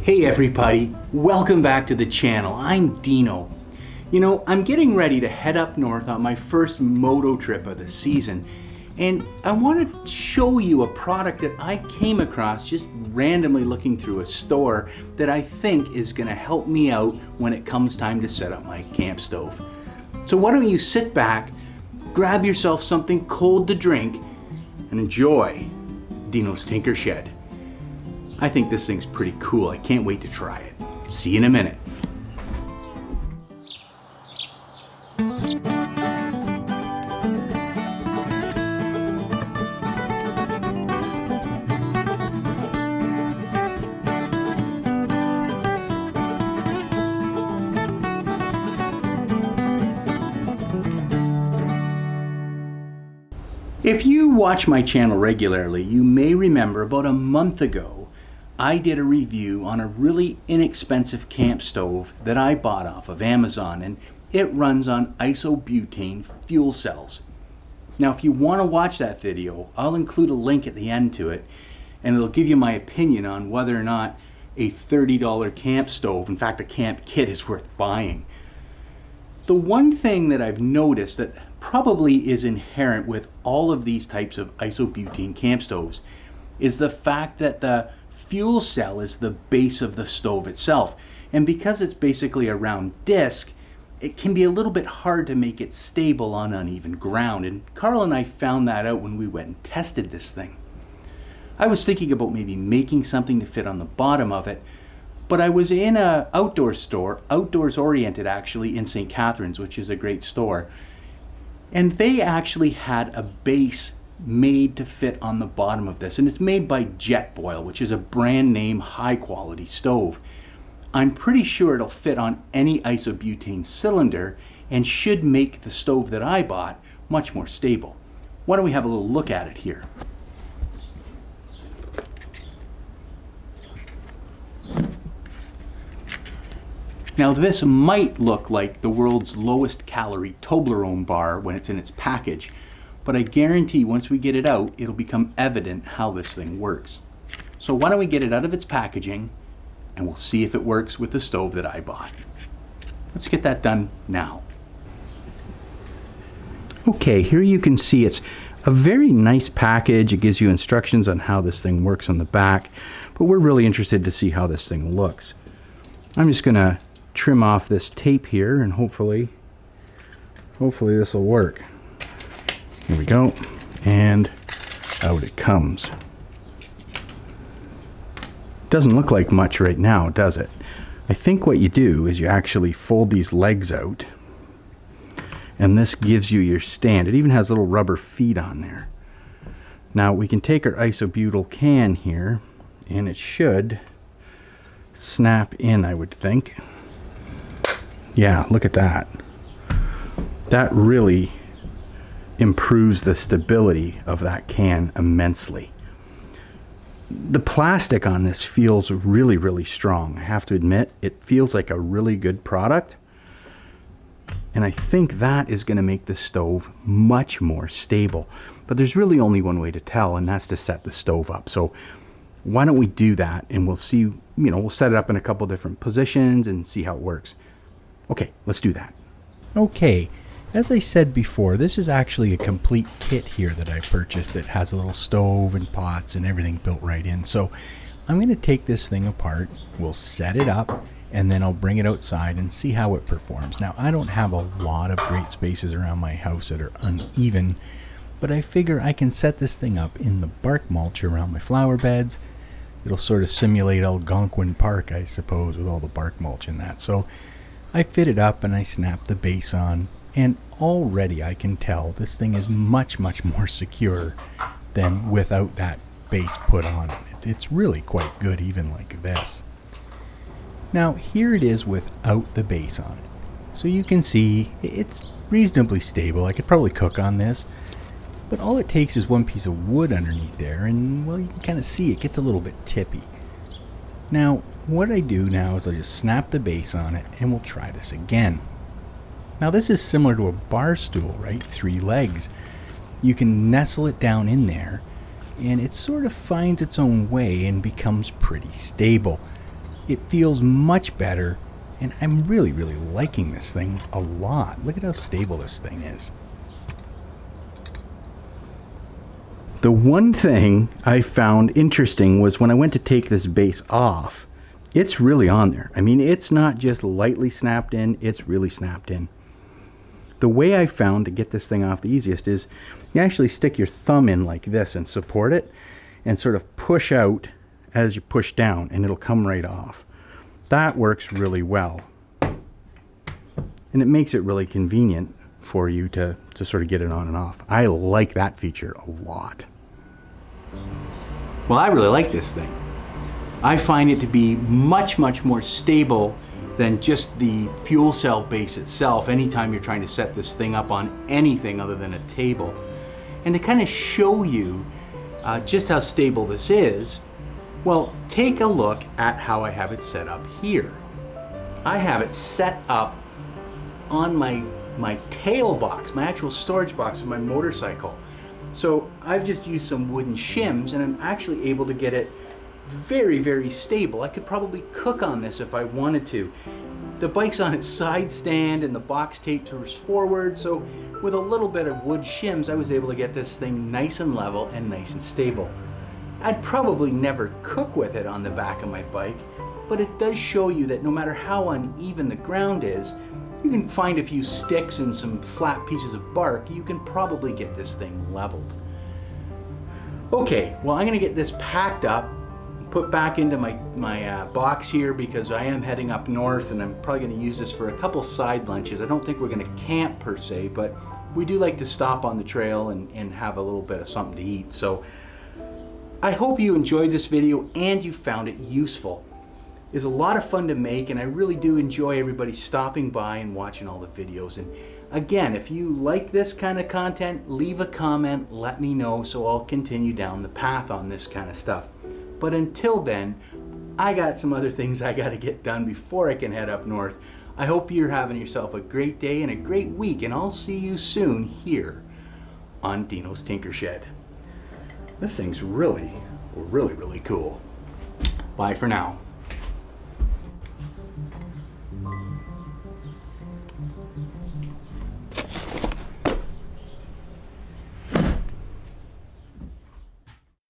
Hey everybody, welcome back to the channel. I'm Dino. You know, I'm getting ready to head up north on my first moto trip of the season, and I want to show you a product that I came across just randomly looking through a store that I think is going to help me out when it comes time to set up my camp stove. So why don't you sit back, grab yourself something cold to drink, and enjoy Dino's Tinker Shed. I think this thing's pretty cool. I can't wait to try it. See you in a minute. If you watch my channel regularly, you may remember about a month ago I did a review on a really inexpensive camp stove that I bought off of Amazon, and it runs on isobutane fuel cells. Now if you want to watch that video, I'll include a link at the end to it, and it'll give you my opinion on whether or not a $30 camp stove, in fact a camp kit, is worth buying. The one thing that I've noticed that probably is inherent with all of these types of isobutane camp stoves is the fact that the fuel cell is the base of the stove itself, and because it's basically a round disc, it can be a little bit hard to make it stable on uneven ground, and Carl and I found that out when we went and tested this thing. I was thinking about maybe making something to fit on the bottom of it, but I was in a outdoor store, outdoors oriented actually, in St. Catharines, which is a great store, and they actually had a base made to fit on the bottom of this, and it's made by Jetboil, which is a brand name high quality stove. I'm pretty sure it'll fit on any isobutane cylinder and should make the stove that I bought much more stable. Why don't we have a little look at it here? Now this might look like the world's lowest calorie Toblerone bar when it's in its package, but I guarantee once we get it out, it'll become evident how this thing works. So why don't we get it out of its packaging and we'll see if it works with the stove that I bought. Let's get that done now. Okay, here you can see it's a very nice package. It gives you instructions on how this thing works on the back, but we're really interested to see how this thing looks. I'm just gonna trim off this tape here and hopefully this will work. Here we go, and out it comes. Doesn't look like much right now, does it? I think what you do is you actually fold these legs out, and this gives you your stand. It even has little rubber feet on there. Now we can take our isobutyl can here, and it should snap in, I would think. Yeah, look at that. That really improves the stability of that can immensely. The plastic on this feels really, really strong. I have to admit, it feels like a really good product. And I think that is going to make the stove much more stable. But there's really only one way to tell, and that's to set the stove up. So why don't we do that, and we'll see, we'll set it up in a couple different positions and see how it works. Okay, let's do that. Okay. As I said before, this is actually a complete kit here that I purchased that has a little stove and pots and everything built right in. So I'm going to take this thing apart, we'll set it up, and then I'll bring it outside and see how it performs. Now, I don't have a lot of great spaces around my house that are uneven, but I figure I can set this thing up in the bark mulch around my flower beds. It'll sort of simulate Algonquin Park, I suppose, with all the bark mulch in that. So I fit it up and I snap the base on. And already I can tell this thing is much, much more secure than without that base put on it. It's really quite good even like this. Now here it is without the base on it. So you can see it's reasonably stable. I could probably cook on this. But all it takes is one piece of wood underneath there, and well, you can kind of see it gets a little bit tippy. Now what I do now is I just snap the base on it and we'll try this again. Now this is similar to a bar stool, right? 3 legs. You can nestle it down in there and it sort of finds its own way and becomes pretty stable. It feels much better, and I'm really liking this thing a lot. Look at how stable this thing is. The one thing I found interesting was when I went to take this base off, it's really on there. I mean, it's not just lightly snapped in, it's really snapped in. The way I found to get this thing off the easiest is you actually stick your thumb in like this and support it and sort of push out as you push down, and it'll come right off. That works really well. And it makes it really convenient for you to sort of get it on and off. I like that feature a lot. Well, I really like this thing. I find it to be much more stable than just the fuel cell base itself anytime you're trying to set this thing up on anything other than a table. And to kind of show you just how stable this is, well, take a look at how I have it set up here. I have it set up on my tail box, my actual storage box of my motorcycle. So I've just used some wooden shims, and I'm actually able to get it very stable. I could probably cook on this if I wanted to. The bike's on its side stand and the box taped forward, so with a little bit of wood shims I was able to get this thing nice and level and nice and stable. I'd probably never cook with it on the back of my bike, but it does show you that no matter how uneven the ground is, you can find a few sticks and some flat pieces of bark, you can probably get this thing leveled. Okay, well, I'm gonna get this packed up, put back into my box here, because I am heading up north and I'm probably gonna use this for a couple side lunches. I don't think we're gonna camp per se, but we do like to stop on the trail and have a little bit of something to eat. So I hope you enjoyed this video and you found it useful. It's a lot of fun to make, and I really do enjoy everybody stopping by and watching all the videos. And again, if you like this kind of content, leave a comment, let me know, so I'll continue down the path on this kind of stuff. But until then, I got some other things I got to get done before I can head up north. I hope you're having yourself a great day and a great week, and I'll see you soon here on Dino's Tinker Shed. This thing's really cool. Bye for now.